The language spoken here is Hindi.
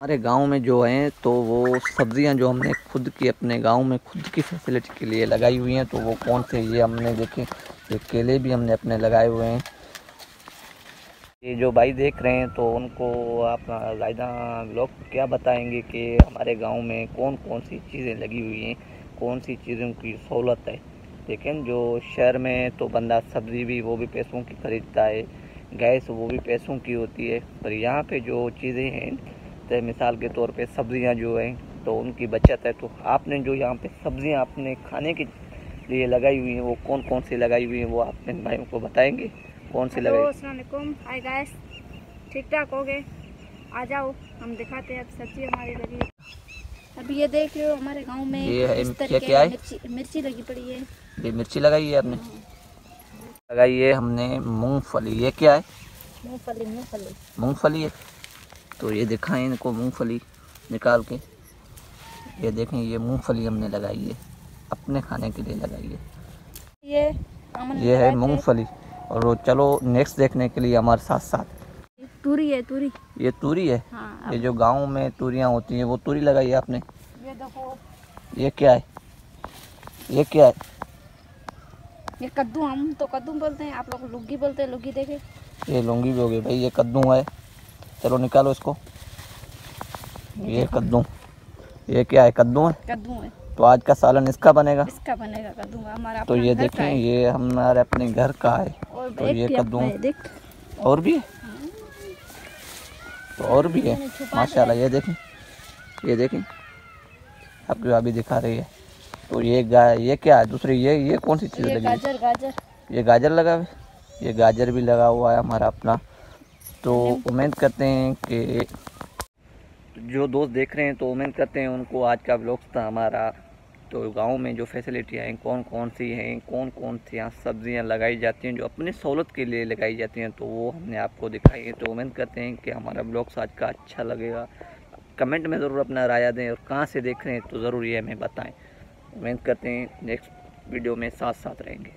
हमारे गांव में जो हैं तो वो सब्जियां जो हमने खुद की अपने गांव में खुद की फैसिलिटी के लिए लगाई हुई हैं, तो वो कौन से ये हमने देखे, ये केले भी हमने अपने लगाए हुए हैं। ये जो भाई देख रहे हैं तो उनको आप ज़्यादा लोग क्या बताएंगे कि हमारे गांव में कौन कौन सी चीज़ें लगी हुई हैं, कौन सी चीज़ों की सहूलत है। लेकिन जो शहर में तो बंदा सब्ज़ी भी वो भी पैसों की खरीदता है, गैस वो भी पैसों की होती है। पर यहाँ पे जो चीज़ें हैं तो मिसाल के तौर पे सब्जियां जो हैं तो उनकी बचत है। तो आपने जो यहाँ पे सब्जियां अपने खाने के लिए लगाई हुई हैं वो कौन कौन सी लगाई हुई हैं, वो आप इन भाइयों को बताएंगे कौन सी लगाई। अस्सलाम वालेकुम, हाय गाइस, ठीक ठाक हो गए? आ जाओ हम दिखाते हैं। अब सब्जी हमारी लगी है। अभी ये देख रहे हो हमारे गांव में ये है इस तरह क्या है? मिर्ची लगी पड़ी है। ये मिर्ची लगाई है आपने? लगाई है हमने मूंगफली। ये क्या है? मूंगफली। मूंगफली मूंगफली है। तो ये दिखाएं इनको मूंगफली निकाल के। ये देखें, ये मूंगफली हमने लगाई है, अपने खाने के लिए लगाई है। ये है मूंगफली। और वो चलो नेक्स्ट देखने के लिए हमारे साथ साथ। तूरी है, तूरी। ये तूरी है। हाँ, ये जो गांव में तूरियां होती हैं वो तूरी लगाई है आपने। ये देखो, ये क्या है? ये क्या है? ये कद्दू। हम तो कद्दू बोलते हैं, आप लोग लुग्गी बोलते हैं। लुग्गी देखे? ये लौंगी भी हो गई भाई। ये कद्दू है। चलो निकालो इसको। ये कद्दू। ये क्या है? कद्दू है। कद्दू है। तो आज का सालन इसका बनेगा। इसका बनेगा कद्दू हमारा। तो ये देखें, ये हमारे अपने घर का है। तो ये कद्दू देख, और भी है। तो और भी है माशाल्लाह। ये देखें आपकी भाभी दिखा रही है। तो ये क्या है दूसरी? ये कौन सी चीज़ लगी? गाजर। गाजर, ये गाजर लगा हुआ है। ये गाजर भी लगा हुआ है हमारा अपना। तो उम्मीद करते हैं कि जो दोस्त देख रहे हैं तो उम्मीद करते हैं उनको आज का व्लॉग था हमारा। तो गांव में जो फैसिलिटियाँ हैं कौन कौन सी हैं, कौन कौन सी यहाँ सब्जियाँ लगाई जाती हैं जो अपनी सहूलत के लिए लगाई जाती हैं, तो वो हमने आपको दिखाई है। तो उम्मीद करते हैं कि हमारा व्लॉग आज का अच्छा लगेगा। कमेंट में ज़रूर अपना राय दें और कहाँ से देख रहे हैं तो ज़रूर ये हमें बताएं। उम्मीद करते हैं नेक्स्ट वीडियो में साथ साथ रहेंगे।